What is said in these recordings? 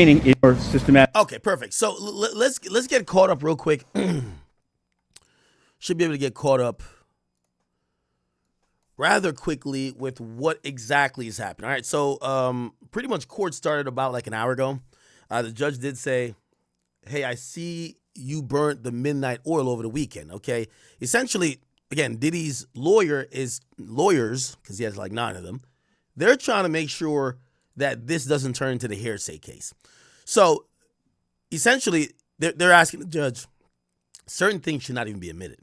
in your systematic. Okay, perfect. So let's get caught up real quick. Should be able to get caught up rather quickly with what exactly is happening. All right, so pretty much court started about like an hour ago. The judge did say, hey, I see you burnt the midnight oil over the weekend, okay? Essentially, again, Diddy's lawyers, because he has like 9 of them, they're trying to make sure that this doesn't turn into the hearsay case. So essentially, they're asking the judge, certain things should not even be admitted.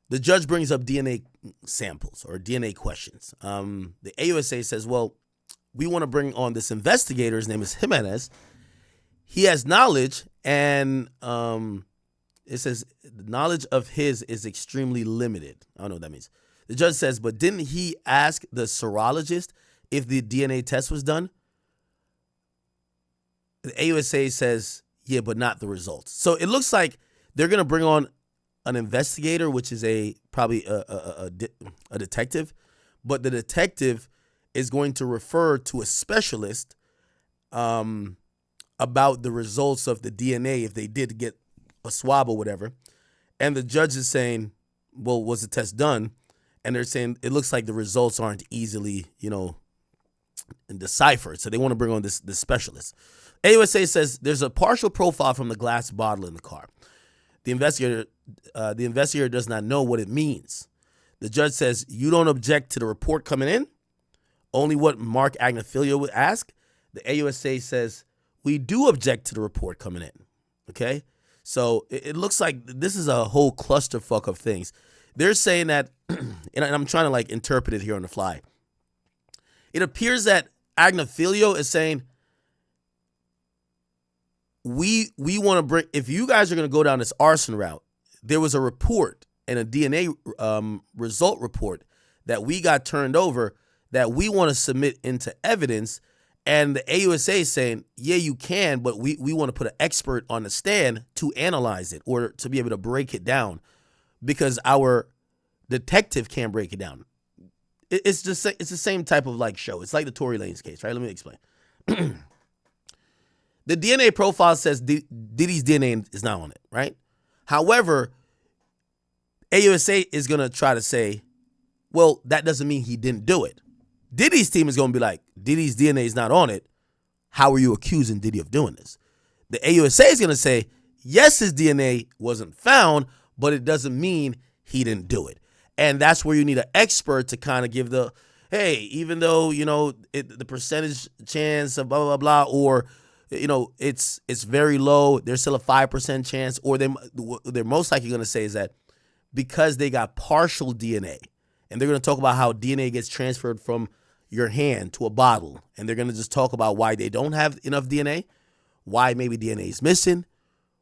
The judge brings up DNA samples or DNA questions. The AUSA says, well, we want to bring on this investigator. His name is Jimenez. He has knowledge, and it says the knowledge of his is extremely limited. I don't know what that means. The judge says, but didn't he ask the serologist if the DNA test was done? The AUSA says, yeah, but not the results. So it looks like they're going to bring on an investigator, which is probably a detective, but the detective is going to refer to a specialist about the results of the DNA if they did get a swab or whatever. And the judge is saying, well, was the test done? And they're saying it looks like the results aren't easily, deciphered. So they want to bring on this specialist. AUSA says there's a partial profile from the glass bottle in the car. The investigator does not know what it means. The judge says, you don't object to the report coming in? Only what Mark Agnafilio would ask? The AUSA says, we do object to the report coming in. Okay? So it looks like this is a whole clusterfuck of things. They're saying that, and I'm trying to interpret it here on the fly. It appears that Agnafilio is saying, we want to bring, if you guys are going to go down this arson route, there was a report and a DNA result report that we got turned over that we want to submit into evidence. And the AUSA is saying, yeah, you can, but we want to put an expert on the stand to analyze it or to be able to break it down because our detective can't break it down. It's the same type of show. It's like the Tory Lanez case, right? Let me explain. The DNA profile says Diddy's DNA is not on it, right? However, AUSA is going to try to say, well, that doesn't mean he didn't do it. Diddy's team is going to be like, Diddy's DNA is not on it. How are you accusing Diddy of doing this? The AUSA is going to say, yes, his DNA wasn't found, but it doesn't mean he didn't do it. And that's where you need an expert to kind of give the, hey, even though, the percentage chance of blah, blah, blah, or, it's very low, there's still a 5% chance, or they're most likely going to say is that because they got partial DNA, and they're going to talk about how DNA gets transferred from your hand to a bottle, and they're going to just talk about why they don't have enough DNA, why maybe DNA is missing,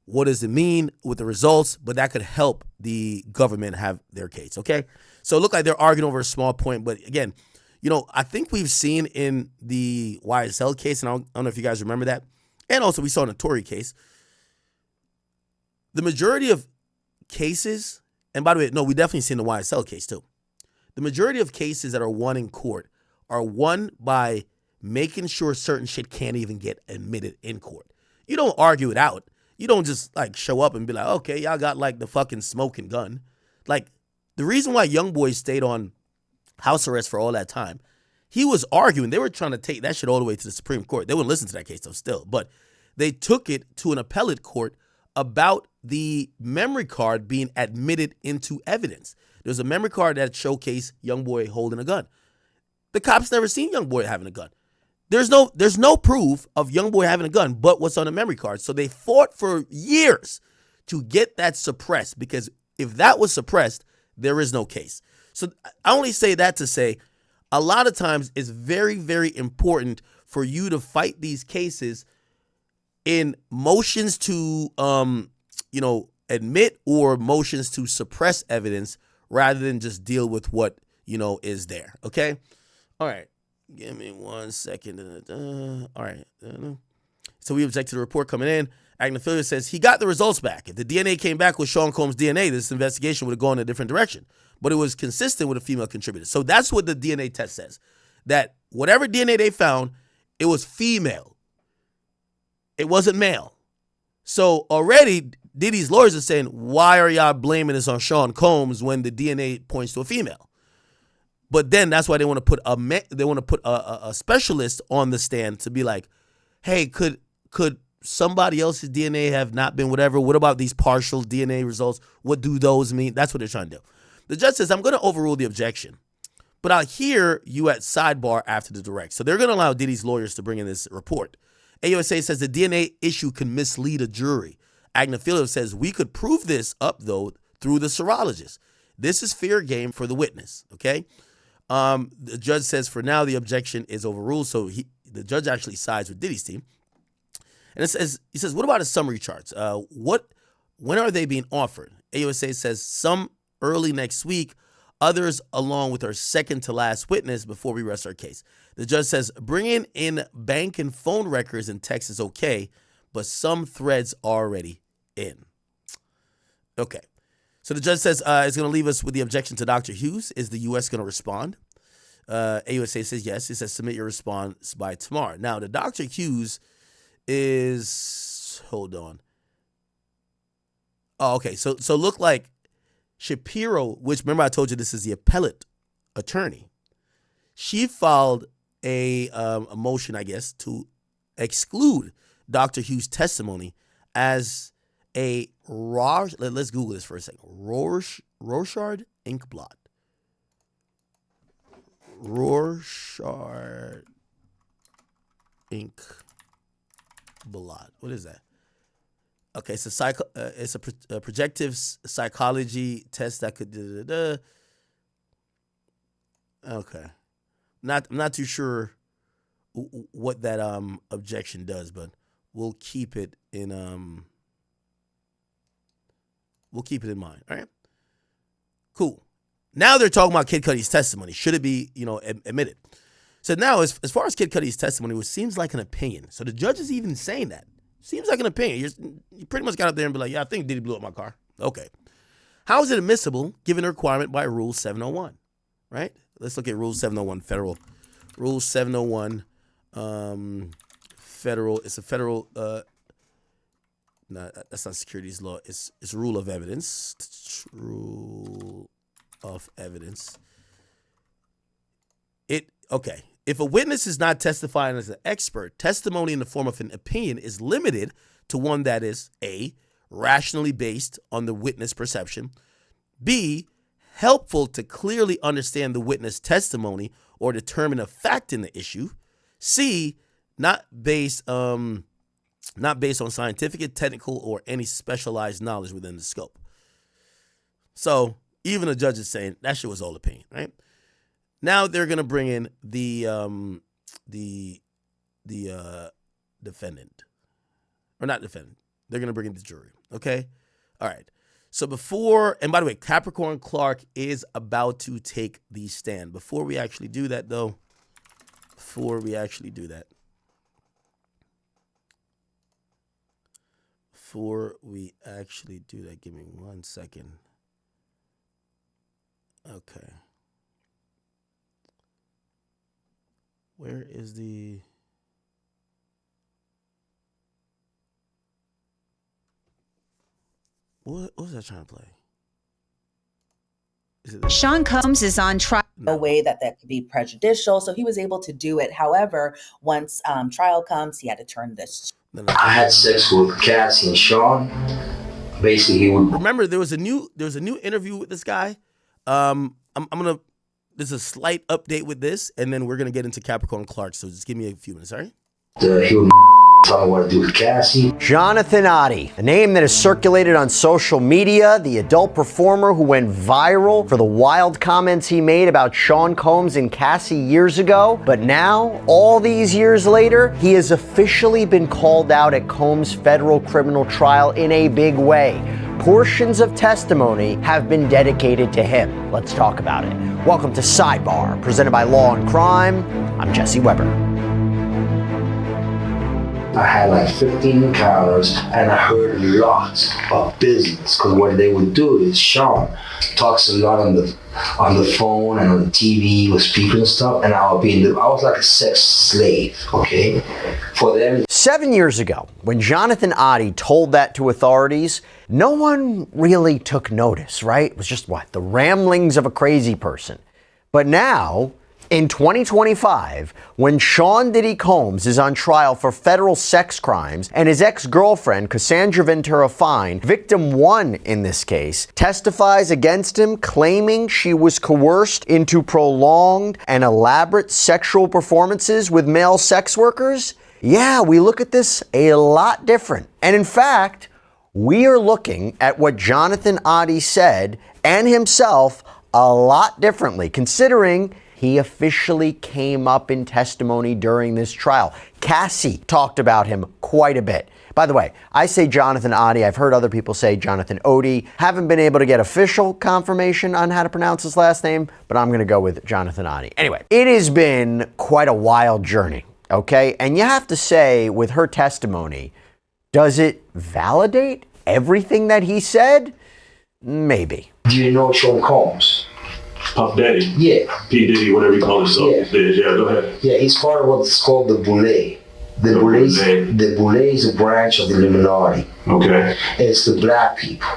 what does it mean with the results, but that could help the government have their case, okay? So it looked like they're arguing over a small point, but again, I think we've seen in the YSL case, and I don't know if you guys remember that, and also we saw in the Tory case, the majority of cases, and by the way, no, we definitely seen the YSL case too. The majority of cases that are won in court are won by making sure certain shit can't even get admitted in court. You don't argue it out. You don't just show up and be like, okay, y'all got the fucking smoking gun. The reason why YoungBoy stayed on house arrest for all that time, he was arguing. They were trying to take that shit all the way to the Supreme Court. They wouldn't listen to that case though still, but they took it to an appellate court about the memory card being admitted into evidence. There's a memory card that showcased YoungBoy holding a gun. The cops never seen YoungBoy having a gun. There's no proof of YoungBoy having a gun but what's on the memory card. So they fought for years to get that suppressed, because if that was suppressed, there is no case. So I only say that to say a lot of times it's very, very important for you to fight these cases in motions to admit or motions to suppress evidence rather than just deal with what is there. Okay? All right. Give me 1 second. All right. So we object to the report coming in. Agnafilio says he got the results back. If the DNA came back with Sean Combs' DNA, this investigation would have gone in a different direction. But it was consistent with a female contributor. So that's what the DNA test says. That whatever DNA they found, It was female. It wasn't male. So already Diddy's lawyers are saying, why are y'all blaming this on Sean Combs when the DNA points to a female? But then that's why they want to put a specialist on the stand to be like, hey, could somebody else's DNA have not been whatever? What about these partial DNA results? What do those mean? That's what they're trying to do. The judge says, I'm going to overrule the objection, but I'll hear you at sidebar after the direct. So they're going to allow Diddy's lawyers to bring in this report. AUSA says the DNA issue can mislead a jury. Agnifilo says we could prove this up, though, through the serologist. This is fair game for the witness, okay? The judge says for now the objection is overruled, so the judge actually sides with Diddy's team. And he says, what about his summary charts? When are they being offered? AUSA says some early next week, others along with our second to last witness before we rest our case. The judge says bringing in bank and phone records and text is okay, but some threads are already in. Okay. So the judge says it's going to leave us with the objection to Dr. Hughes. Is the U.S. going to respond? AUSA says yes. He says submit your response by tomorrow. Now, the Dr. Hughes is, hold on. Oh, okay. So look like Shapiro, which remember I told you this is the appellate attorney. She filed a motion, I guess, to exclude Dr. Hughes' testimony as a let's Google this for a second. Rorschach ink blot. Rorschach ink blot. What is that? Okay, it's a projective psychology test that could. Okay, I'm not too sure what that objection does, but we'll keep it in mind. All right, cool. Now they're talking about Kid Cudi's testimony. Should it be admitted? So now as far as Kid Cudi's testimony, which seems like an opinion. So the judge is even saying that. Seems like an opinion. You pretty much got up there and be like, yeah, I think Diddy blew up my car. Okay. How is it admissible given a requirement by Rule 701? Right? Let's look at Rule 701 federal. Rule 701 federal. It's a federal. No, that's not securities law. It's rule of evidence. Rule of evidence. Okay. If a witness is not testifying as an expert, testimony in the form of an opinion is limited to one that is A, rationally based on the witness perception, B, helpful to clearly understand the witness testimony or determine a fact in the issue, C, not based on scientific, technical, or any specialized knowledge within the scope. So even the judge is saying that shit was all opinion, right? Now they're gonna bring in the defendant, or not defendant. They're gonna bring in the jury. Okay, all right. So and by the way, Capricorn Clark is about to take the stand. Before we actually do that, give me 1 second. Okay. Where is the... What was I trying to play? Sean Combs is on trial. A way that could be prejudicial, so he was able to do it. However, once trial comes, he had to turn this. I had sex with Cassie and Sean. Basically, he would remember there was a new interview with this guy. I'm gonna. There's a slight update with this, and then we're gonna get into Capricorn Clark. So just give me a few minutes, all right? He would tell me what to do with Cassie. Jonathan Audi, a name that has circulated on social media, the adult performer who went viral for the wild comments he made about Sean Combs and Cassie years ago. But now, all these years later, he has officially been called out at Combs' federal criminal trial in a big way. Portions of testimony have been dedicated to him. Let's talk about it. Welcome to Sidebar, presented by Law and Crime. I'm Jesse Weber. I had like 15 encounters, and I heard lots of business. Because what they would do is Sean talks a lot on the phone and on the TV with speakers and stuff, and I was like a sex slave, okay, for them. 7 years ago, when Jonathan Audi told that to authorities, no one really took notice, right? It was just the ramblings of a crazy person. But now, in 2025, when Sean Diddy Combs is on trial for federal sex crimes and his ex-girlfriend, Cassandra Ventura Fine, victim one in this case, testifies against him, claiming she was coerced into prolonged and elaborate sexual performances with male sex workers, yeah, we look at this a lot different. And in fact, we are looking at what Jonathan Audi said and himself a lot differently, considering he officially came up in testimony during this trial. Cassie talked about him quite a bit. By the way, I say Jonathan Audi. I've heard other people say Jonathan Odie. Haven't been able to get official confirmation on how to pronounce his last name, but I'm going to go with Jonathan Audi. Anyway, it has been quite a wild journey, okay? And you have to say, with her testimony, does it validate everything that he said? Maybe. Do you know Sean Combs? Puff Daddy? Yeah. P. Diddy, whatever you call himself. Yeah, go ahead. Yeah, he's part of what's called the Boule. The Boule is a branch of the Illuminati. Okay. It's the black people.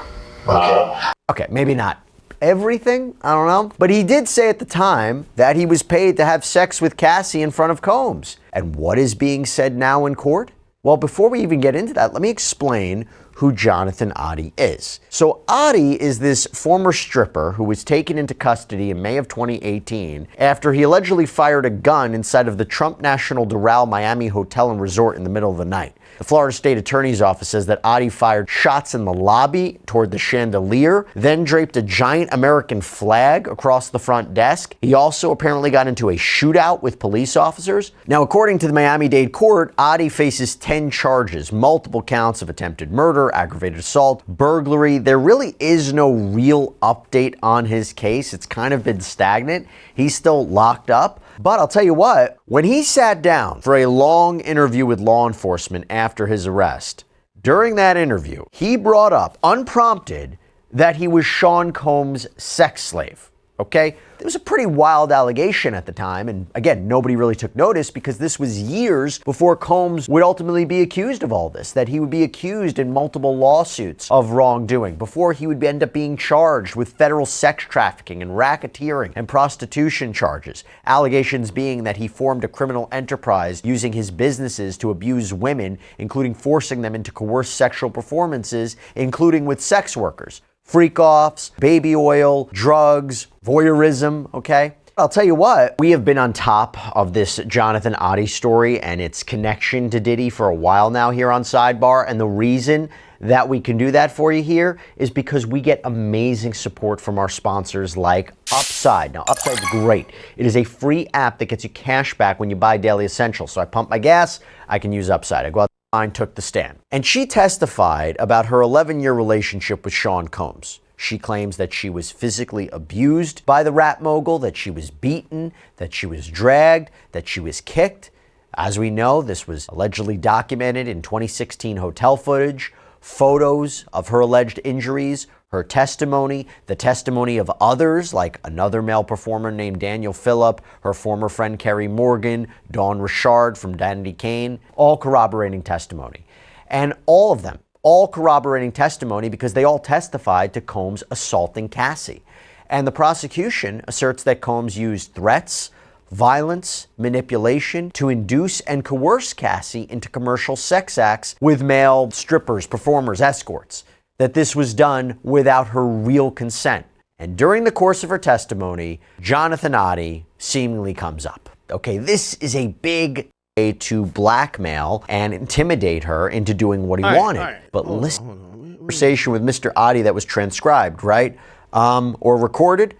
Okay. Okay, maybe not everything, I don't know. But he did say at the time that he was paid to have sex with Cassie in front of Combs. And what is being said now in court? Well, before we even get into that, let me explain who Jonathan Audi is. So Audi is this former stripper who was taken into custody in May of 2018 after he allegedly fired a gun inside of the Trump National Doral Miami Hotel and Resort in the middle of the night. The Florida State Attorney's Office says that Audi fired shots in the lobby toward the chandelier, then draped a giant American flag across the front desk. He also apparently got into a shootout with police officers. Now, according to the Miami-Dade court, Audi faces 10 charges, multiple counts of attempted murder, aggravated assault, burglary. There really is no real update on his case. It's kind of been stagnant. He's still locked up. But I'll tell you what, when he sat down for a long interview with law enforcement after his arrest, during that interview, he brought up, unprompted, that he was Sean Combs' sex slave. Okay? It was a pretty wild allegation at the time, and again, nobody really took notice because this was years before Combs would ultimately be accused of all this, that he would be accused in multiple lawsuits of wrongdoing, before he would end up being charged with federal sex trafficking and racketeering and prostitution charges, allegations being that he formed a criminal enterprise using his businesses to abuse women, including forcing them into coerced sexual performances, including with sex workers. Freak-offs, baby oil, drugs, voyeurism, okay? I'll tell you what, we have been on top of this Jonathan Audi story and its connection to Diddy for a while now here on Sidebar, and the reason that we can do that for you here is because we get amazing support from our sponsors like Upside. Now, Upside's great. It is a free app that gets you cash back when you buy daily essentials. So I pump my gas, I can use Upside. I go out took the stand. And she testified about her 11-year relationship with Sean Combs. She claims that she was physically abused by the rap mogul, that she was beaten, that she was dragged, that she was kicked. As we know, this was allegedly documented in 2016 hotel footage, photos of her alleged injuries, her testimony, the testimony of others like another male performer named Daniel Phillip, her former friend Kerry Morgan, Dawn Richard from Danity Kane, all corroborating testimony. And all of them, all corroborating testimony because they all testified to Combs assaulting Cassie. And the prosecution asserts that Combs used threats, violence, manipulation to induce and coerce Cassie into commercial sex acts with male strippers, performers, escorts. That this was done without her real consent. And during the course of her testimony, Jonathan Audi seemingly comes up. Okay, this is a big way to blackmail and intimidate her into doing what he wanted. But listen to the conversation with Mr. Audi that was transcribed, right? Or recorded?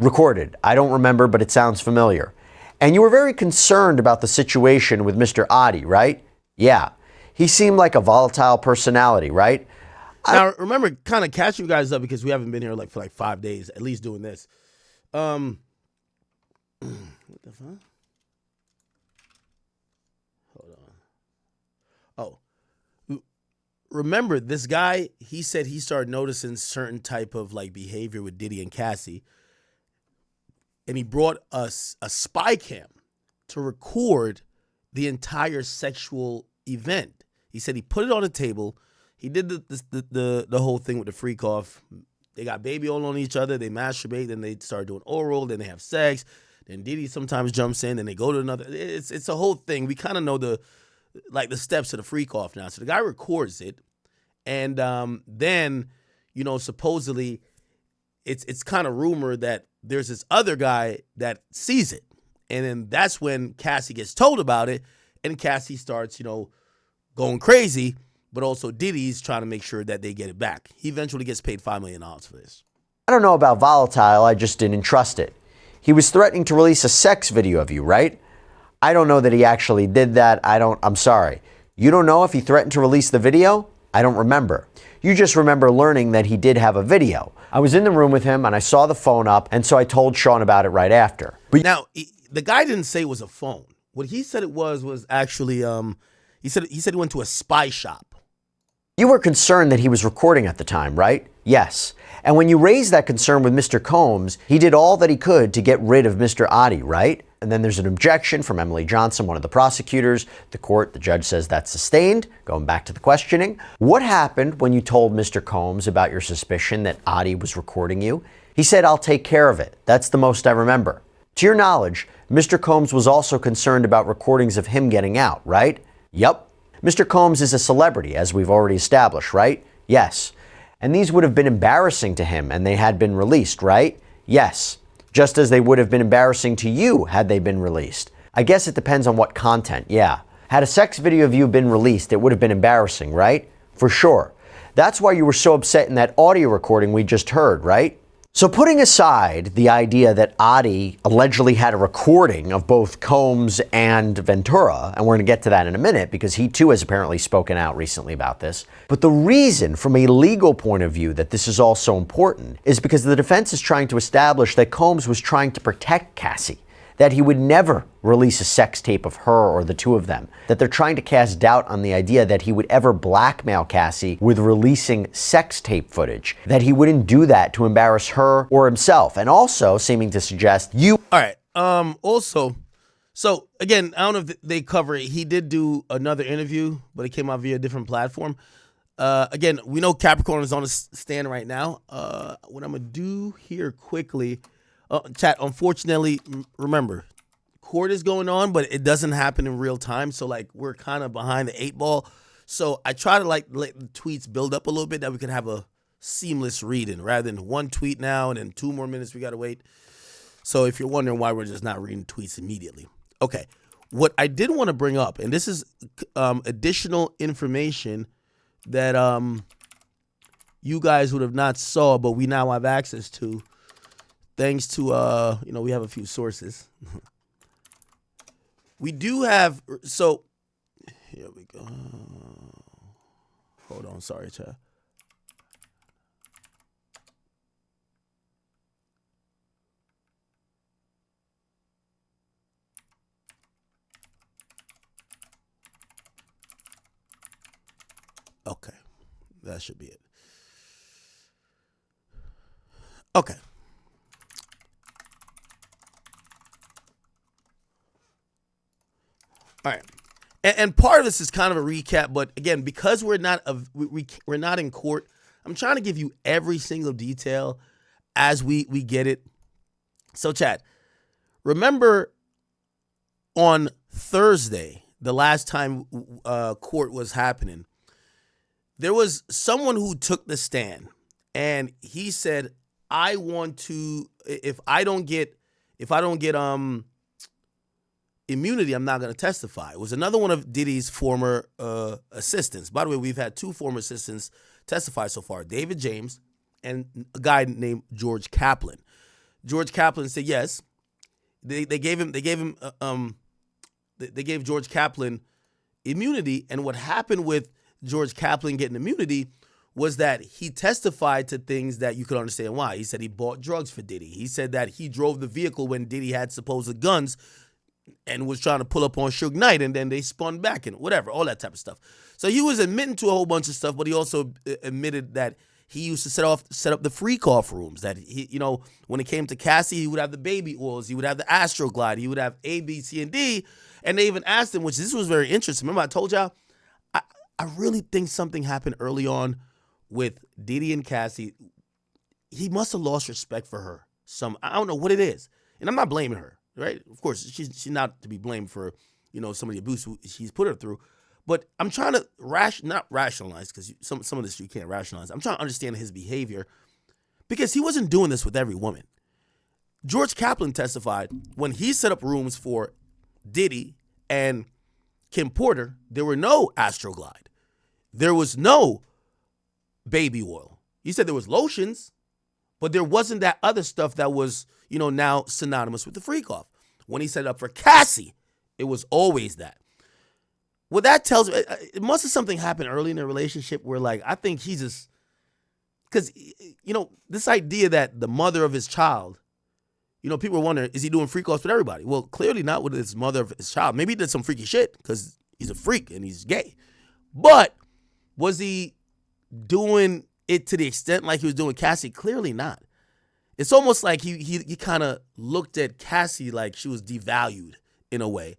Recorded. I don't remember, but it sounds familiar. And you were very concerned about the situation with Mr. Audi, right? Yeah. He seemed like a volatile personality, right? Now, remember, kind of catch you guys up because we haven't been here for 5 days, at least doing this. What the fuck? Hold on. Oh, remember this guy? He said he started noticing certain type of like behavior with Diddy and Cassie, and he brought us a spy cam to record the entire sexual event. He said he put it on the table. He did the whole thing with the freak off. They got baby all on each other. They masturbate. Then they start doing oral. Then they have sex. Then Diddy sometimes jumps in. Then they go to another. It's a whole thing. We kind of know the steps to the freak off now. So the guy records it, and then supposedly it's kind of rumored that there's this other guy that sees it, and then that's when Cassie gets told about it, and Cassie starts going crazy. But also Diddy's trying to make sure that they get it back. He eventually gets paid $5 million for this. I don't know about volatile, I just didn't trust it. He was threatening to release a sex video of you, right? I don't know that he actually did that. I'm sorry. You don't know if he threatened to release the video? I don't remember. You just remember learning that he did have a video. I was in the room with him and I saw the phone up, and so I told Sean about it right after. But now, the guy didn't say it was a phone. What he said it was actually, he said he went to a spy shop. You were concerned that he was recording at the time, right? Yes. And when you raised that concern with Mr. Combs, he did all that he could to get rid of Mr. Audi, right? And then there's an objection from Emily Johnson, one of the prosecutors. The judge says that's sustained. Going back to the questioning. What happened when you told Mr. Combs about your suspicion that Audi was recording you? He said, I'll take care of it. That's the most I remember. To your knowledge, Mr. Combs was also concerned about recordings of him getting out, right? Yep. Mr. Combs is a celebrity, as we've already established, right? Yes. And these would have been embarrassing to him and they had been released, right? Yes. Just as they would have been embarrassing to you had they been released. I guess it depends on what content, yeah. Had a sex video of you been released, it would have been embarrassing, right? For sure. That's why you were so upset in that audio recording we just heard, right? So putting aside the idea that Audi allegedly had a recording of both Combs and Ventura, and we're going to get to that in a minute because he too has apparently spoken out recently about this, but the reason from a legal point of view that this is all so important is because the defense is trying to establish that Combs was trying to protect Cassie, that he would never release a sex tape of her or the two of them, that they're trying to cast doubt on the idea that he would ever blackmail Cassie with releasing sex tape footage, that he wouldn't do that to embarrass her or himself, and also seeming to suggest you... All right, also, so again, I don't know if they cover it. He did do another interview, but it came out via a different platform. Again, we know Capricorn is on a stand right now. What I'm gonna do here quickly... chat, unfortunately, remember, court is going on, but it doesn't happen in real time. So, we're kind of behind the 8 ball. So, I try to, let the tweets build up a little bit that we can have a seamless reading rather than one tweet now and then 2 more minutes we got to wait. So, if you're wondering why we're just not reading tweets immediately. Okay. What I did want to bring up, and this is additional information that you guys would have not saw, but we now have access to. Thanks to, we have a few sources. We do have, so, here we go. Hold on, sorry, chat. Okay, that should be it. Okay. All right, and part of this is kind of a recap, but again, because we're not we're not in court, I'm trying to give you every single detail as we get it. So, chat, remember on Thursday, the last time court was happening, there was someone who took the stand, and he said, "I want to if I don't get immunity, I'm not going to testify." It was another one of Diddy's former assistants. By the way, we've had 2 former assistants testify so far, David James and a guy named George Kaplan. George Kaplan said yes. They gave George Kaplan immunity, and what happened with George Kaplan getting immunity was that he testified to things that you could understand why. He said he bought drugs for Diddy. He said that he drove the vehicle when Diddy had supposed guns and was trying to pull up on Suge Knight, and then they spun back and whatever, all that type of stuff. So he was admitting to a whole bunch of stuff, but he also admitted that he used to set up the freak off rooms. That he, when it came to Cassie, he would have the baby oils, he would have the Astroglide, he would have A, B, C, and D. And they even asked him, which this was very interesting. Remember, I told y'all, I really think something happened early on with Diddy and Cassie. He must have lost respect for her. I don't know what it is, and I'm not blaming her. Right? Of course, she's not to be blamed for some of the abuse she's put her through. But I'm trying to not rationalize, because some of this you can't rationalize. I'm trying to understand his behavior, because he wasn't doing this with every woman. George Kaplan testified when he set up rooms for Diddy and Kim Porter, there were no Astroglide. There was no baby oil. He said there was lotions, but there wasn't that other stuff that was, now synonymous with the freak off. When he set it up for Cassie, it was always that. Well, that tells me, it must have something happened early in the relationship where, I think he's just, because, this idea that the mother of his child, people are wondering, is he doing freak offs with everybody? Well, clearly not with his mother of his child. Maybe he did some freaky shit because he's a freak and he's gay. But was he doing it to the extent like he was doing Cassie? Clearly not. It's almost like he kind of looked at Cassie like she was devalued in a way,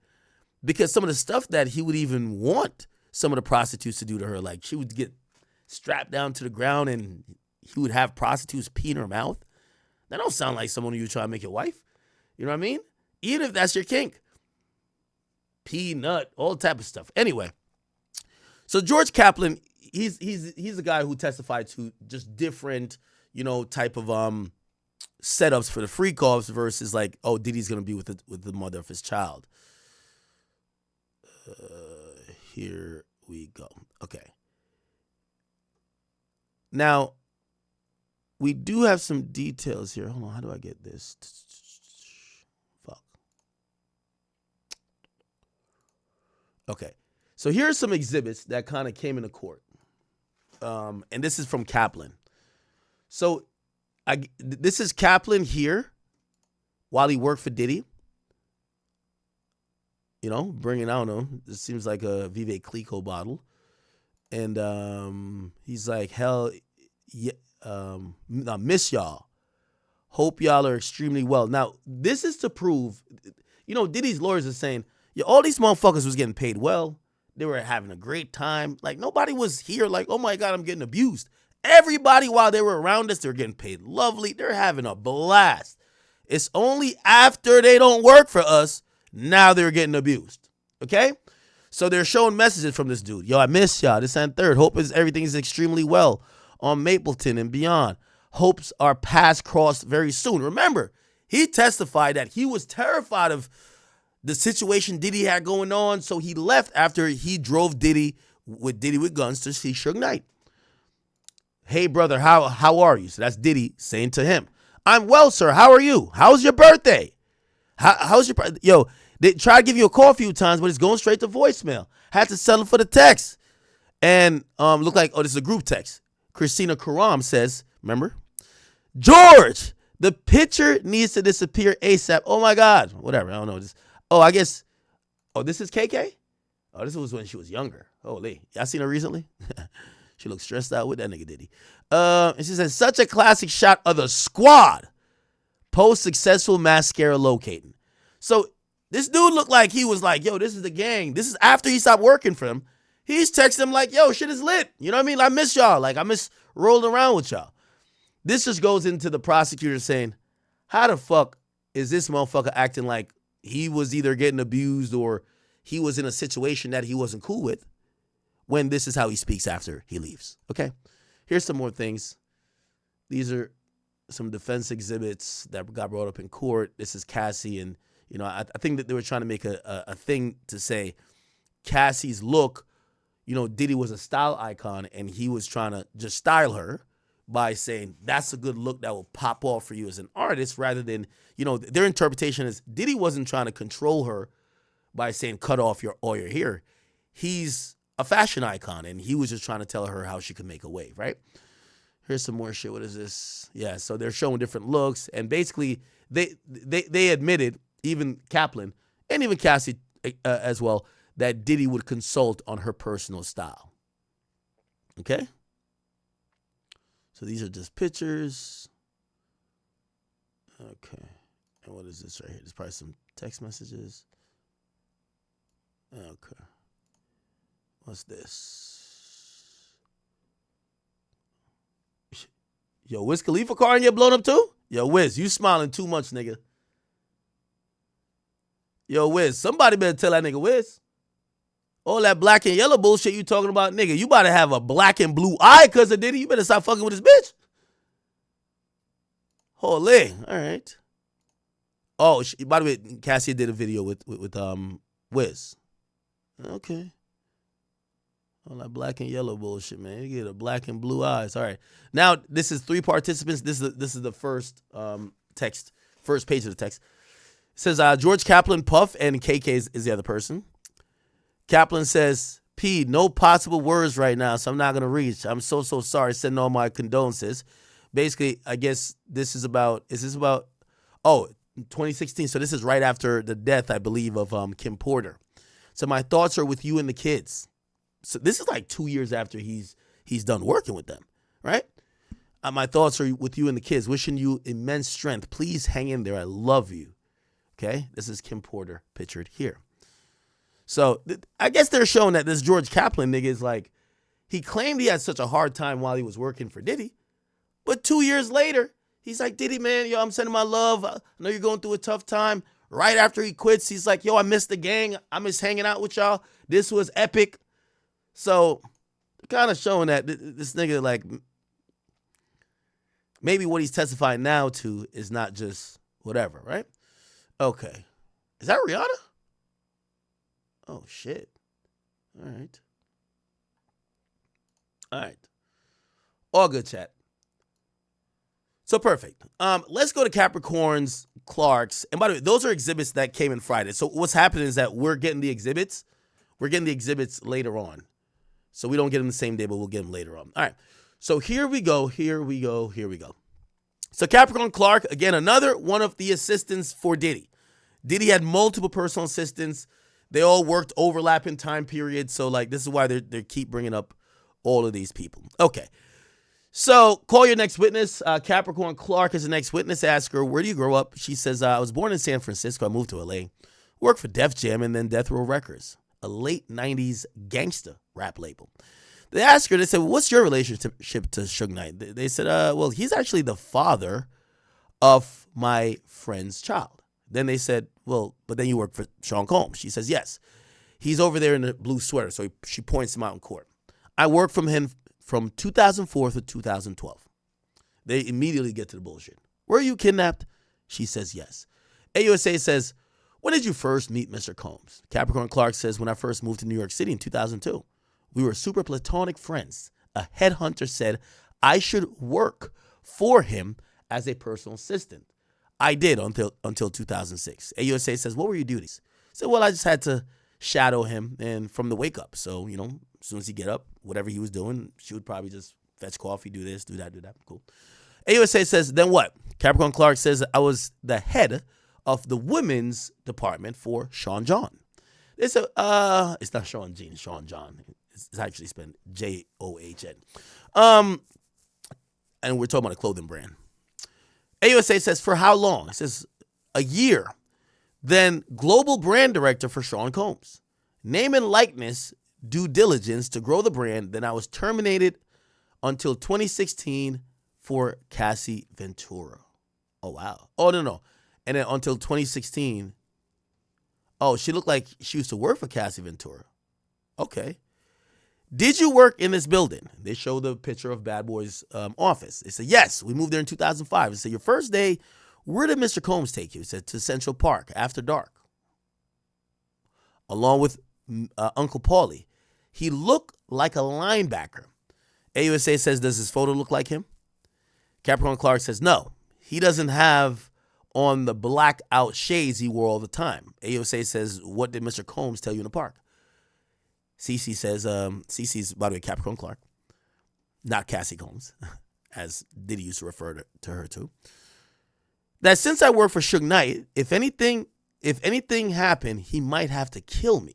because some of the stuff that he would even want some of the prostitutes to do to her, like she would get strapped down to the ground and he would have prostitutes pee in her mouth. That don't sound like someone you try to make your wife. You know what I mean? Even if that's your kink. Pee, nut, all type of stuff. Anyway, so George Kaplan, he's the guy who testified to just different, type of setups for the freak offs versus Diddy's gonna be with the mother of his child. Here we go. Okay. Now, we do have some details here. Hold on, how do I get this? Fuck. Okay. So here are some exhibits that kind of came into court. And this is from Kaplan. So this is Kaplan here while he worked for Diddy. Bringing, I don't know, this seems like a Vive Clicquot bottle. And he's like, hell, yeah, I miss y'all. Hope y'all are extremely well. Now, this is to prove, Diddy's lawyers are saying, all these motherfuckers was getting paid well. They were having a great time. Nobody was here oh my God, I'm getting abused. Everybody, while they were around us, they were getting paid lovely. They're having a blast. It's only after they don't work for us, now they're getting abused. Okay? So they're showing messages from this dude. Yo, I miss y'all. This and third. Hope everything is extremely well on Mapleton and beyond. Hopes our paths cross very soon. Remember, he testified that he was terrified of the situation Diddy had going on, so he left after he drove Diddy with guns to see Suge Knight. Hey, brother, how are you? So that's Diddy saying to him, I'm well, sir. How are you? How's your birthday? How's your yo? They tried to give you a call a few times, but it's going straight to voicemail. Had to settle for the text, and look like this is a group text. Christina Karam says, remember, George, the picture needs to disappear ASAP. Oh my God, whatever. I don't know this. Oh, I guess. Oh, this is KK. Oh, this was when she was younger. Holy, y'all seen her recently? She looks stressed out with that nigga Diddy. And she says, such a classic shot of the squad. Post-successful mascara locating. So this dude looked like he was like, yo, this is the gang. This is after he stopped working for him. He's texting him like, yo, shit is lit. You know what I mean? I miss y'all. I miss rolling around with y'all. This just goes into the prosecutor saying, how the fuck is this motherfucker acting like he was either getting abused or he was in a situation that he wasn't cool with, when this is how he speaks after he leaves. Okay? Here's some more things. These are some defense exhibits that got brought up in court. This is Cassie, and I think that they were trying to make a thing to say Cassie's look, Diddy was a style icon, and he was trying to just style her by saying that's a good look that will pop off for you as an artist, rather than, their interpretation is Diddy wasn't trying to control her by saying cut off all your hair. He's a fashion icon, and he was just trying to tell her how she could make a wave, right? Here's some more shit. What is this? Yeah, so they're showing different looks, and basically they admitted, even Kaplan and even Cassie as well, that Diddy would consult on her personal style. Okay? So these are just pictures. Okay. And what is this right here? There's probably some text messages. Okay. What's this? Yo, Wiz Khalifa car and get blown up too? Yo, Wiz, you smiling too much, nigga. Yo, Wiz, somebody better tell that nigga Wiz. All that black and yellow bullshit you talking about, nigga. You about to have a black and blue eye because of Diddy. You better stop fucking with this bitch. Holy. All right. Oh, by the way, Cassie did a video with Wiz. Okay. All that black and yellow bullshit, man. You get a black and blue eyes. All right. Now, this is 3 participants. This is the first text, first page of the text. It says George Kaplan, Puff, and KK is the other person. Kaplan says, P, no possible words right now, so I'm not going to reach. I'm so sorry. Sending all my condolences. Basically, I guess this is about, 2016. So this is right after the death, I believe, of Kim Porter. So my thoughts are with you and the kids. So this is like 2 years after he's done working with them, right? My thoughts are with you and the kids. Wishing you immense strength. Please hang in there. I love you. Okay? This is Kim Porter pictured here. So I guess they're showing that this George Kaplan nigga is like, he claimed he had such a hard time while he was working for Diddy. But 2 years later, he's like, Diddy, man, yo, I'm sending my love. I know you're going through a tough time. Right after he quits, he's like, yo, I miss the gang. I miss hanging out with y'all. This was epic. So kind of showing that this nigga, like, maybe what he's testifying now to is not just whatever, right? Okay. Is that Rihanna? Oh, shit. All right. All right. All good, chat. So perfect. Let's go to Capricorn's, Clark's. And by the way, those are exhibits that came in Friday. So what's happening is that we're getting the exhibits. We're getting the exhibits later on. So we don't get them the same day, but we'll get them later on. All right. So here we go. So Capricorn Clark, again, another one of the assistants for Diddy. Diddy had multiple personal assistants. They all worked overlapping time periods. So, like, this is why they keep bringing up all of these people. Okay. So, call your next witness. Capricorn Clark is the next witness. Ask her, where do you grow up? She says, I was born in San Francisco. I moved to LA. Worked for Def Jam and then Death Row Records, a late 90s gangsta rap label. They asked her, they said, well, what's your relationship to Suge Knight? They said, well, he's actually the father of my friend's child. Then they said, well, but then you work for Sean Combs. She says, yes. He's over there in a blue sweater. So she points him out in court. I worked from him from 2004 to 2012. They immediately get to the bullshit. Were you kidnapped? She says, yes. AUSA says, when did you first meet Mr. Combs? Capricorn Clark says, when I first moved to New York City in 2002. We were super platonic friends. A headhunter said I should work for him as a personal assistant. I did until 2006. AUSA says, what were your duties? I said, well, I just had to shadow him and from the wake up. So, you know, as soon as he get up, whatever he was doing, she would probably just fetch coffee, do this, do that. Cool. AUSA says, then what? Capricorn Clark says, I was the head of the women's department for Sean John. It's not Sean Jean, it's Sean John. It's actually spelled John. And we're talking about a clothing brand. AUSA says, for how long? It says, a year. Then global brand director for Sean Combs. Name and likeness, due diligence to grow the brand. Then I was terminated until 2016 for Cassie Ventura. Oh, wow. Oh, no. And then until 2016. Oh, she looked like she used to work for Cassie Ventura. Okay. Did you work in this building? They show the picture of Bad Boy's office. They said, yes, we moved there in 2005. They said, your first day, where did Mr. Combs take you? He said, to Central Park after dark. Along with Uncle Paulie. He looked like a linebacker. AUSA says, does his photo look like him? Capricorn Clark says, no. He doesn't have on the blackout shades he wore all the time. AUSA says, what did Mr. Combs tell you in the park? Cece says, Cece's, by the way, Capricorn Clark, not Cassie Combs, as Diddy used to refer to her too, that since I work for Suge Knight, if anything if anything happened, he might have to kill me.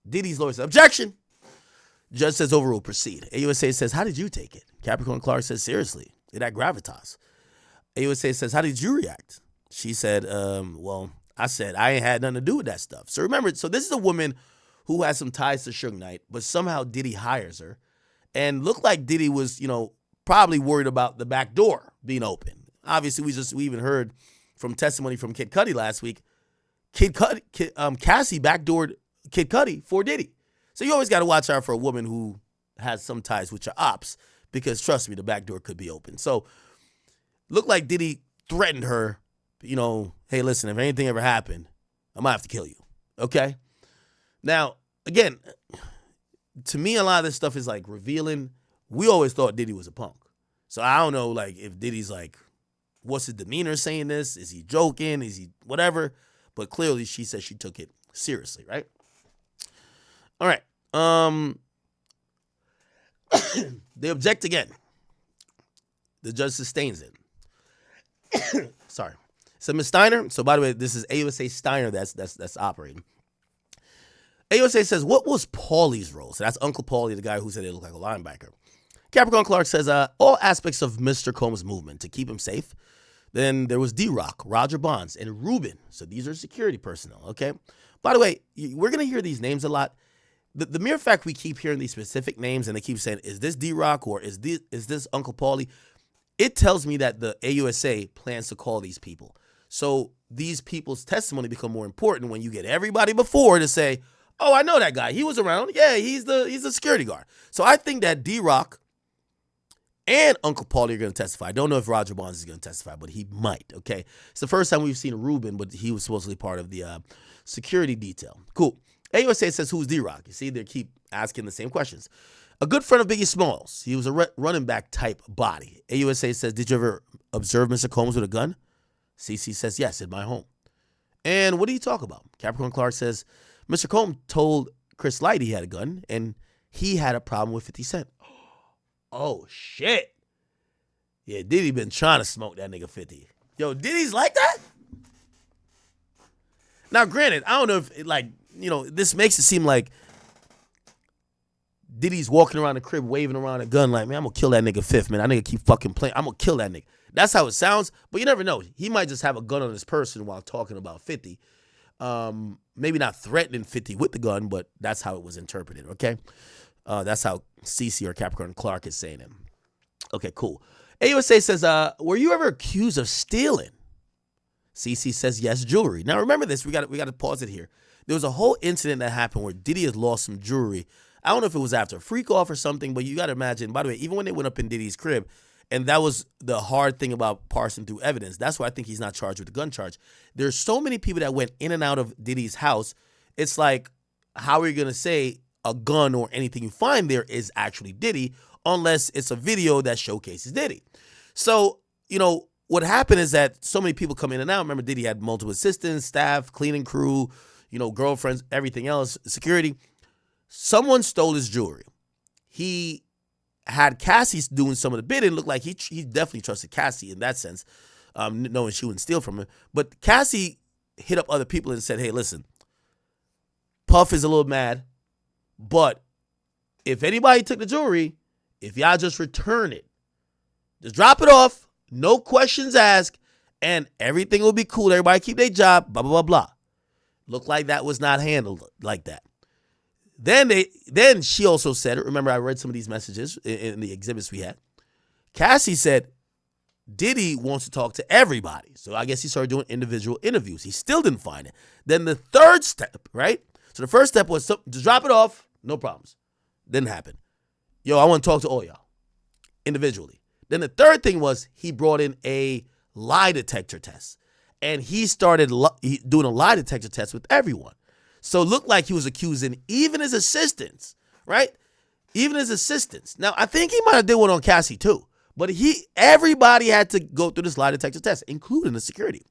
Diddy's lawyer says, objection. Judge says overrule, proceed. AUSA says, how did you take it? Capricorn Clark says, seriously, it had gravitas. AUSA says, how did you react? She said, well, I said, I ain't had nothing to do with that stuff. So remember, so this is a woman who has some ties to Suge Knight, but somehow Diddy hires her. And looked like Diddy was, probably worried about the back door being open. Obviously, we even heard from testimony from Kid Cudi last week. Cassie backdoored Kid Cudi for Diddy. So you always got to watch out for a woman who has some ties with your ops, because trust me, the back door could be open. So looked like Diddy threatened her, hey, listen, if anything ever happened, I might have to kill you. Okay? Now, again, to me, a lot of this stuff is like revealing. We always thought Diddy was a punk. So I don't know, like, if Diddy's like, what's his demeanor saying this? Is he joking? Is he whatever? But clearly she said she took it seriously, right? All right. They object again. The judge sustains it. Sorry. So Ms. Steiner, so by the way, this is AUSA Steiner that's operating. AUSA says, what was Paulie's role? So that's Uncle Paulie, the guy who said he looked like a linebacker. Capricorn Clark says, all aspects of Mr. Combs' movement to keep him safe. Then there was D-Rock, Roger Bonds, and Ruben. So these are security personnel, okay? By the way, we're going to hear these names a lot. The mere fact we keep hearing these specific names and they keep saying, is this D-Rock or is this Uncle Paulie? It tells me that the AUSA plans to call these people. So these people's testimony become more important when you get everybody before to say, oh, I know that guy. He was around. Yeah, he's the security guard. So I think that D-Rock and Uncle Paulie are going to testify. I don't know if Roger Bonds is going to testify, but he might, okay? It's the first time we've seen Ruben, but he was supposedly part of the security detail. Cool. AUSA says, who's D-Rock? You see, they keep asking the same questions. A good friend of Biggie Smalls. He was a running back type body. AUSA says, did you ever observe Mr. Combs with a gun? CC says, yes, in my home. And what do you talk about? Capricorn Clark says, Mr. Combs told Chris Light he had a gun, and he had a problem with 50 Cent. Oh, shit. Yeah, Diddy been trying to smoke that nigga 50. Yo, Diddy's like that? Now, granted, I don't know if, this makes it seem like Diddy's walking around the crib waving around a gun like, man, I'm going to kill that nigga fifth, man. That nigga keep fucking playing. I'm going to kill that nigga. That's how it sounds, but you never know. He might just have a gun on his person while talking about 50. Maybe not threatening 50 with the gun, but that's how it was interpreted, okay? That's how CC or Capricorn Clark is saying it. Okay, cool. AUSA says, were you ever accused of stealing? CC says, yes, jewelry. Now, remember this. We got to pause it here. There was a whole incident that happened where Diddy has lost some jewelry. I don't know if it was after a freak off or something, but you got to imagine, by the way, even when they went up in Diddy's crib, and that was the hard thing about parsing through evidence. That's why I think he's not charged with the gun charge. There's so many people that went in and out of Diddy's house. It's like, how are you going to say a gun or anything you find there is actually Diddy unless it's a video that showcases Diddy? So, what happened is that so many people come in and out. Remember, Diddy had multiple assistants, staff, cleaning crew, girlfriends, everything else, security. Someone stole his jewelry. He had Cassie doing some of the bidding. Looked like he definitely trusted Cassie in that sense, knowing she wouldn't steal from him. But Cassie hit up other people and said, hey, listen, Puff is a little mad, but if anybody took the jewelry, if y'all just return it, just drop it off, no questions asked, and everything will be cool. Everybody keep their job, blah, blah, blah, blah. Looked like that was not handled like that. Then she also said, remember I read some of these messages in the exhibits we had. Cassie said, Diddy wants to talk to everybody. So I guess he started doing individual interviews. He still didn't find it. Then the third step, right? So the first step was just drop it off, no problems. Didn't happen. Yo, I want to talk to all y'all individually. Then the third thing was he brought in a lie detector test. And he started doing a lie detector test with everyone. So it looked like he was accusing even his assistants, right? Even his assistants. Now, I think he might have did one on Cassie too. But everybody had to go through this lie detector test, including the security.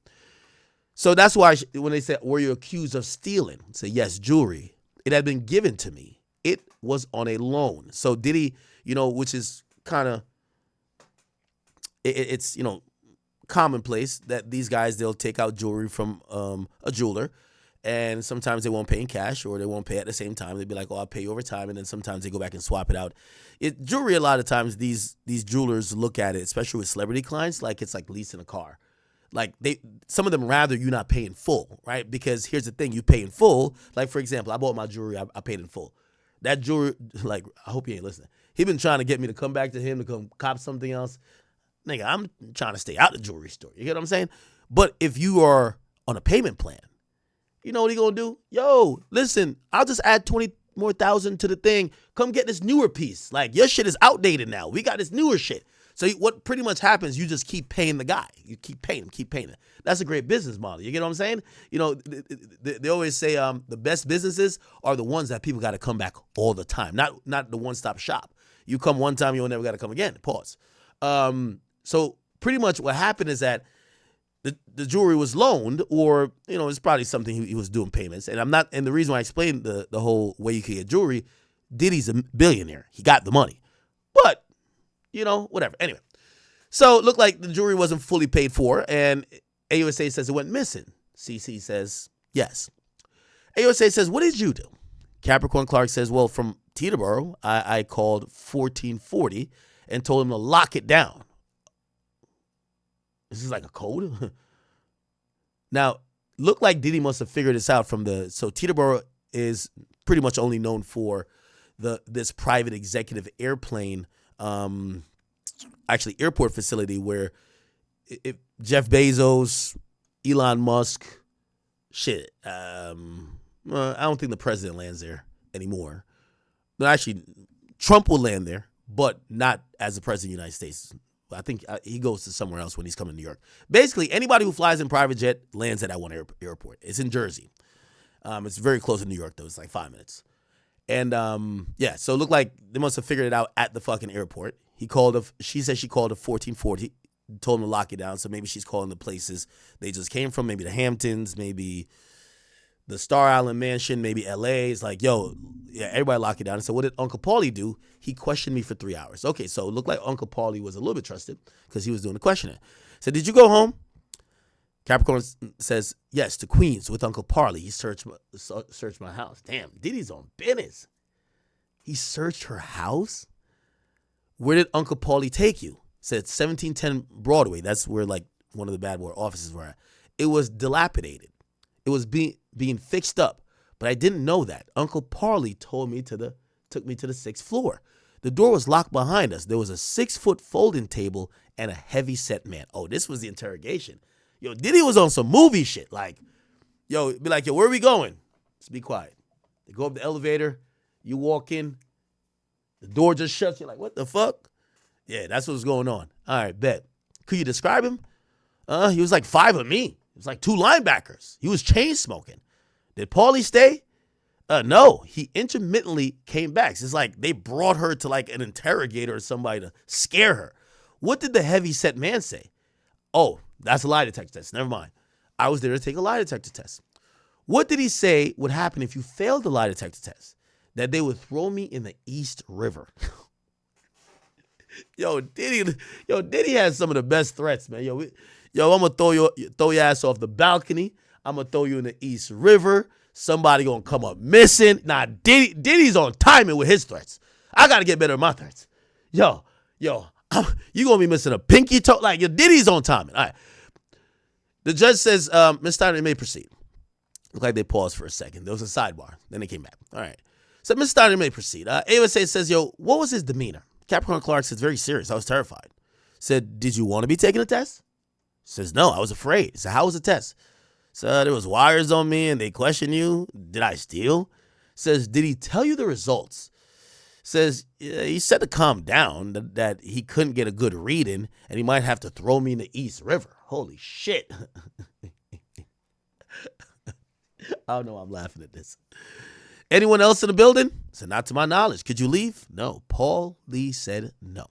So that's why when they said, were you accused of stealing? Say, yes, jewelry. It had been given to me. It was on a loan. So Diddy, which is kind of, it's, commonplace that these guys, they'll take out jewelry from a jeweler, and sometimes they won't pay in cash or they won't pay at the same time. They'd be like, oh, I'll pay you over time, and then sometimes they go back and swap it out. Jewelry, a lot of times, these jewelers look at it, especially with celebrity clients, like it's like leasing a car. Like some of them rather you not pay in full, right? Because here's the thing, you pay in full. Like, for example, I bought my jewelry, I paid in full. That jewelry, like, I hope he ain't listening. He been trying to get me to come back to him to come cop something else. Nigga, I'm trying to stay out the jewelry store. You get what I'm saying? But if you are on a payment plan, you know what he gonna do? Yo, listen, I'll just add 20 more thousand to the thing. Come get this newer piece. Like, your shit is outdated now. We got this newer shit. So what pretty much happens, you just keep paying the guy. You keep paying him. That's a great business model. You get what I'm saying? You know, they always say the best businesses are the ones that people got to come back all the time, not the one-stop shop. You come one time, you'll never got to come again. Pause. So pretty much what happened is that the jewelry was loaned, or, you know, it's probably something he was doing payments. And the reason why I explained the whole way you can get jewelry, Diddy's a billionaire. He got the money. But, you know, whatever. Anyway, so it looked like the jewelry wasn't fully paid for, and AUSA says it went missing. CC says yes. AUSA says, what did you do? Capricorn Clark says, well, from Teterboro, I called 1440 and told him to lock it down. This is like a code? Now, looked like Diddy must have figured this out so Teterboro is pretty much only known for this private executive airplane, airport facility where if Jeff Bezos, Elon Musk, I don't think the president lands there anymore. No, actually, Trump will land there, but not as the president of the United States. I think he goes to somewhere else when he's coming to New York. Basically, anybody who flies in private jet lands at that one airport. It's in Jersey. It's very close to New York, though. It's like 5 minutes. And, so it looked like they must have figured it out at the fucking airport. She said she called a 1440, told him to lock it down. So maybe she's calling the places they just came from, maybe the Hamptons, maybe the Star Island Mansion, maybe LA. It's like, yo, yeah, everybody lock it down. And so what did Uncle Paulie do? He questioned me for 3 hours. Okay, so it looked like Uncle Paulie was a little bit trusted because he was doing the questioning. So did you go home? Capricorn says, yes, to Queens with Uncle Paulie. He searched my house. Damn, Diddy's on business. He searched her house? Where did Uncle Paulie take you? Said 1710 Broadway. That's where, like, one of the bad boy offices were at. It was dilapidated. It was being fixed up, but I didn't know that. Uncle Paulie took me to the 6th floor. The door was locked behind us. There was a 6-foot folding table and a heavy-set man. Oh, this was the interrogation. Yo, Diddy was on some movie shit. Like, yo, be like, yo, where are we going? Just be quiet. They go up the elevator. You walk in. The door just shuts. You're like, what the fuck? Yeah, that's what's going on. All right, bet. Could you describe him? He was like 5 of me. It was like 2 linebackers. He was chain smoking. Did Paulie stay? No, he intermittently came back. It's like they brought her to like an interrogator or somebody to scare her. What did the heavy-set man say? Oh, that's a lie detector test. Never mind. I was there to take a lie detector test. What did he say would happen if you failed the lie detector test? That they would throw me in the East River. Diddy has some of the best threats, man. I'm gonna throw your ass off the balcony. I'm gonna throw you in the East River. Somebody gonna come up missing. Nah, Diddy's on timing with his threats. I gotta get better at my threats. You gonna be missing a pinky toe. Like, your Diddy's on timing. All right. The judge says, Ms. Steiner, you may proceed. Looked like they paused for a second. There was a sidebar. Then they came back. All right. So Ms. Steiner, you may proceed. AUSA says, yo, what was his demeanor? Capricorn Clark says, very serious. I was terrified. Said, did you want to be taking a test? Says, no, I was afraid. Said, how was the test? So there was wires on me and they questioned you. Did I steal? Says, did he tell you the results? Says, he said to calm down, that he couldn't get a good reading and he might have to throw me in the East River. Holy shit. I don't know why I'm laughing at this. Anyone else in the building? Said, not to my knowledge. Could you leave? No. Paul Lee said no.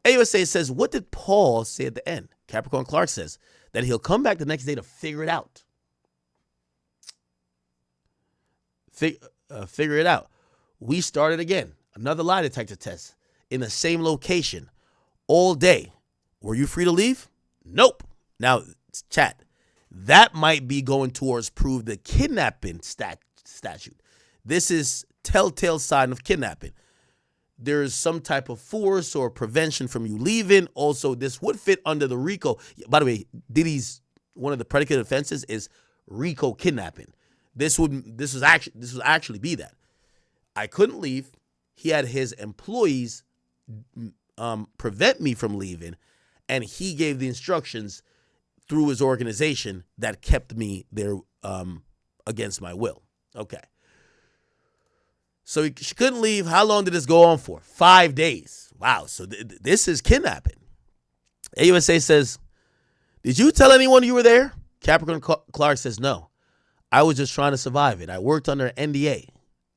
AUSA says, what did Paul say at the end? Capricorn Clark says that he'll come back the next day to figure it out. Figure it out. We started again. Another lie detector test in the same location all day. Were you free to leave? Nope. Now, chat, that might be going towards prove the kidnapping statute. This is telltale sign of kidnapping. There's some type of force or prevention from you leaving. Also, this would fit under the RICO. By the way, Diddy's one of the predicate offenses is RICO kidnapping. This would actually be that. I couldn't leave. He had his employees prevent me from leaving, and he gave the instructions through his organization that kept me there against my will. Okay. So she couldn't leave. How long did this go on for? 5 days. Wow. So this is kidnapping. AUSA says, did you tell anyone you were there? Capricorn Clark says, no. I was just trying to survive it. I worked under NDA.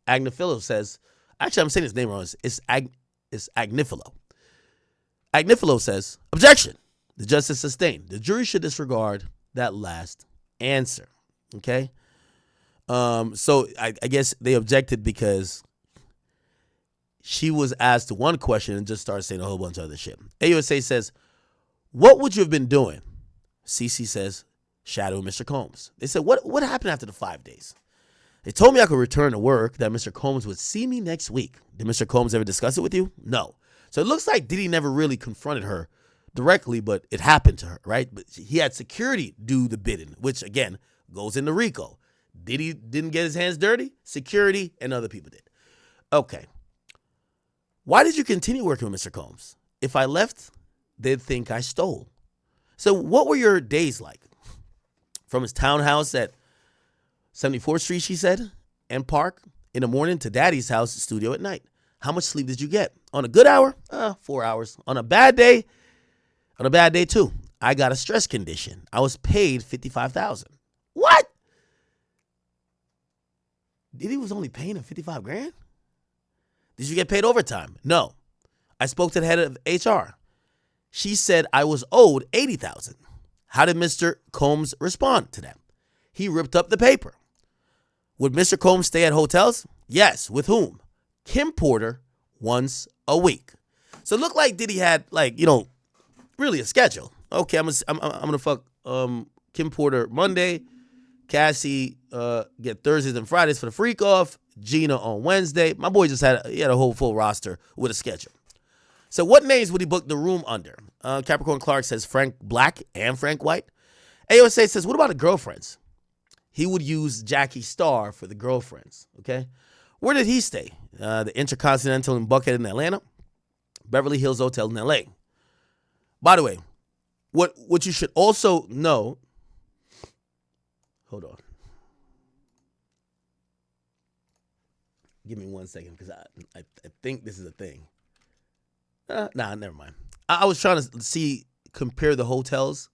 Agnifilo says, actually, I'm saying his name wrong. It's Agnifilo. Agnifilo says, objection. The justice sustained. The jury should disregard that last answer. Okay? So I guess they objected because she was asked one question and just started saying a whole bunch of other shit. AUSA says, what would you have been doing? CC says, shadowing Mr. Combs. They said, what happened after the 5 days? They told me I could return to work, that Mr. Combs would see me next week. Did Mr. Combs ever discuss it with you? No. So it looks like Diddy never really confronted her directly, but it happened to her, right? But he had security do the bidding, which, again, goes into RICO. Diddy didn't get his hands dirty. Security and other people did. Okay. Why did you continue working with Mr. Combs? If I left, they'd think I stole. So what were your days like? From his townhouse at 74th Street, she said, and Park, in the morning to Daddy's house studio at night. How much sleep did you get? On a good hour? 4 hours. On a bad day too. I got a stress condition. I was paid $55,000. What? Diddy was only paying him $55,000? Did you get paid overtime? No. I spoke to the head of HR. She said I was owed $80,000. How did Mr. Combs respond to that? He ripped up the paper. Would Mr. Combs stay at hotels? Yes. With whom? Kim Porter once a week. So it looked like Diddy had, really a schedule. Okay, I'm gonna fuck Kim Porter Monday, Cassie get Thursdays and Fridays for the freak off, Gina on Wednesday. My boy just had a whole full roster with a schedule. So what names would he book the room under? Capricorn Clark says Frank Black and Frank White. AOSA says, what about the girlfriends? He would use Jackie Starr for the girlfriends, okay? Where did he stay? The Intercontinental in Buckhead in Atlanta, Beverly Hills Hotel in LA. By the way, what you should also know, hold on. Give me 1 second because I think this is a thing. Never mind. I was trying to compare the hotels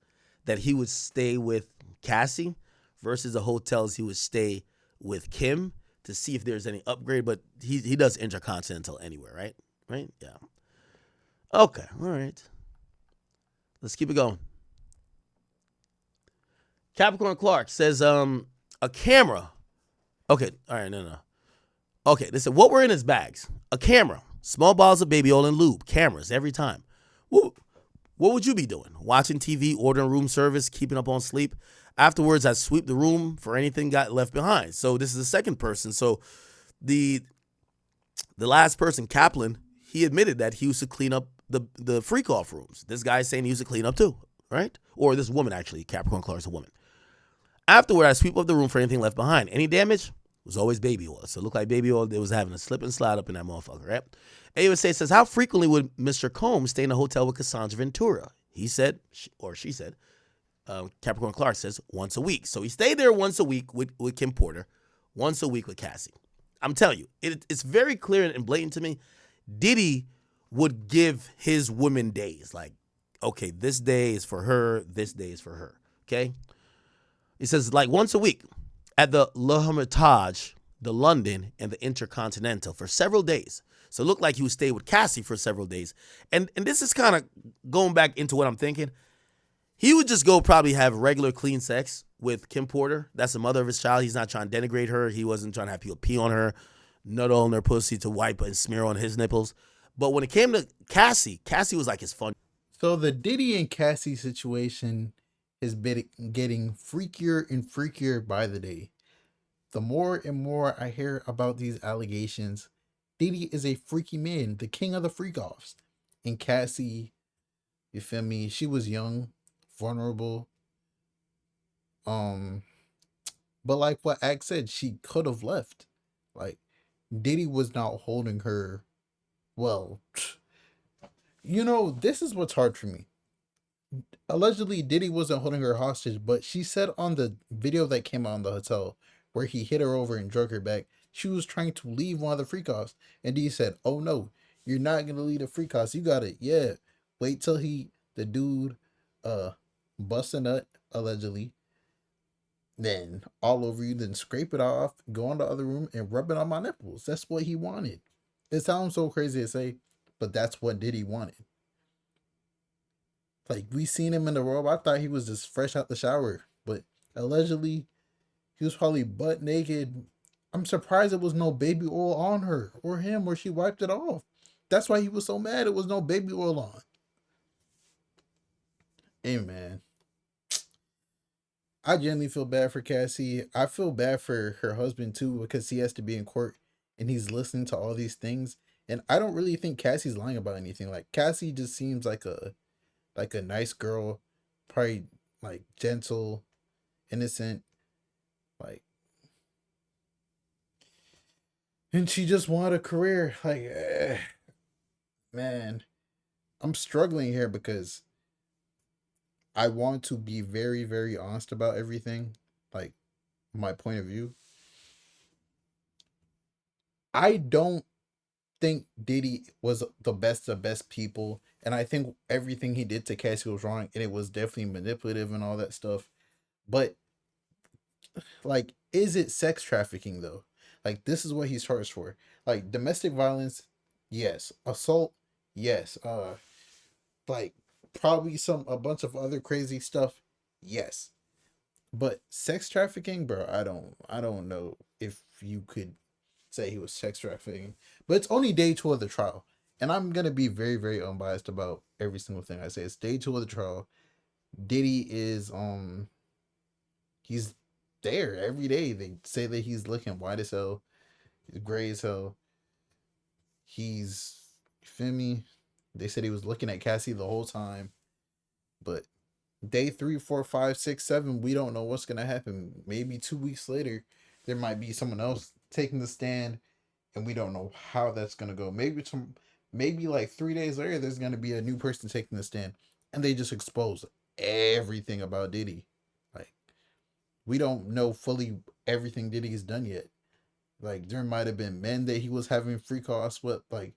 that he would stay with Cassie versus the hotels he would stay with Kim to see if there's any upgrade, but he does Intercontinental anywhere, right? Right? Yeah. Okay, all right. Let's keep it going. Capricorn Clark says, a camera. Okay, all right, no. Okay, they said, what were in his bags? A camera, small bottles of baby oil and lube, cameras every time. What would you be doing? Watching TV, ordering room service, keeping up on sleep? Afterwards, I sweep the room for anything got left behind. So this is the second person. So the last person, Kaplan, he admitted that he used to clean up the freak off rooms. This guy's saying he used to clean up too, right? Or this woman, actually. Capricorn Clark's a woman. Afterward, I sweep up the room for anything left behind. Any damage? It was always baby oil. So it looked like baby oil. They was having a slip and slide up in that motherfucker, right? AUSA says, how frequently would Mr. Combs stay in a hotel with Cassandra Ventura? He said, or she said, Capricorn Clark says, once a week. So he stayed there once a week with Kim Porter, once a week with Cassie. I'm telling you, it's very clear and blatant to me. Diddy would give his women days. Like, okay, this day is for her, this day is for her, okay? He says, like, once a week at the Le Hermitage, the London, and the Intercontinental for several days. So it looked like he would stay with Cassie for several days. And this is kind of going back into what I'm thinking. He would just go probably have regular clean sex with Kim Porter. That's the mother of his child. He's not trying to denigrate her. He wasn't trying to have people pee on her, nut on her pussy to wipe and smear on his nipples. But when it came to Cassie was like his fun. So the Diddy and Cassie situation has been getting freakier and freakier by the day. The more and more I hear about these allegations, Diddy is a freaky man, the king of the freak-offs. And Cassie, you feel me? She was young, vulnerable. But like what Ak said, she could have left. Like, Diddy was not holding her. Well, this is what's hard for me. Allegedly, Diddy wasn't holding her hostage, but she said on the video that came out in the hotel where he hit her over and drug her back, she was trying to leave one of the freak-offs. And Diddy said, "Oh no, you're not gonna leave the freak-offs. You got it. Yeah. Wait till the dude, bust a nut, allegedly. Then all over you, then scrape it off, go in the other room and rub it on my nipples." That's what he wanted. It sounds so crazy to say, but that's what Diddy wanted. Like, we seen him in the robe. I thought he was just fresh out the shower, but allegedly he was probably butt naked. I'm surprised it was no baby oil on her or him, or she wiped it off. That's why he was so mad it was no baby oil on. Hey man, I genuinely feel bad for Cassie. I feel bad for her husband too, because he has to be in court and he's listening to all these things. And I don't really think Cassie's lying about anything. Like, Cassie just seems like a nice girl, probably like gentle, innocent, like, and she just wanted a career. Like, man, I'm struggling here because I want to be very, very honest about everything, like my point of view. I don't think Diddy was the best of best people, and I think everything he did to Cassie was wrong, and it was definitely manipulative and all that stuff. But like, is it sex trafficking though? Like, this is what he's charged for. Like, domestic violence, yes. Assault, yes. Like, probably a bunch of other crazy stuff, yes. But sex trafficking, bro, I don't know if you could say he was sex trafficking. But it's only day 2 of the trial. And I'm gonna be very, very unbiased about every single thing I say. It's day 2 of the trial. Diddy is he's there every day. They say that he's looking white as hell, he's gray as hell. He's, you feel me? They said he was looking at Cassie the whole time. But day 3, 4, 5, 6, 7, we don't know what's gonna happen. Maybe 2 weeks later, there might be someone else taking the stand, and we don't know how that's gonna go. Maybe like 3 days later, there's gonna be a new person taking the stand, and they just expose everything about Diddy. Like, we don't know fully everything Diddy's done yet. Like, there might have been men that he was having free calls with. Like,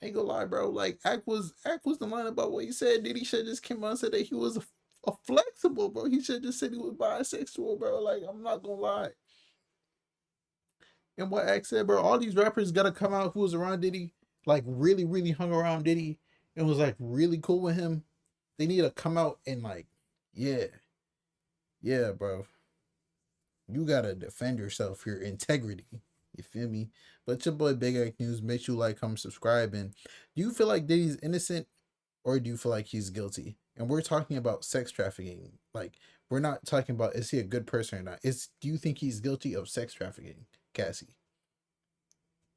I ain't gonna lie, bro. Like, Ak was the line about what he said. Diddy should just came out and said that he was a flexible, bro. He should just said he was bisexual, bro. Like, I'm not gonna lie. And what Ak said, bro, all these rappers gotta come out who was around Diddy, like really, really hung around Diddy and was like really cool with him. They need to come out and like, yeah, bro. You gotta defend yourself, your integrity. You feel me? But your boy Big Ak News. Make sure you like, comment, subscribe. And do you feel like Diddy's innocent, or do you feel like he's guilty? And we're talking about sex trafficking. Like, we're not talking about is he a good person or not. Do you think he's guilty of sex trafficking, Cassie?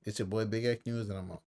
It's your boy Big Ak News, and I'm out.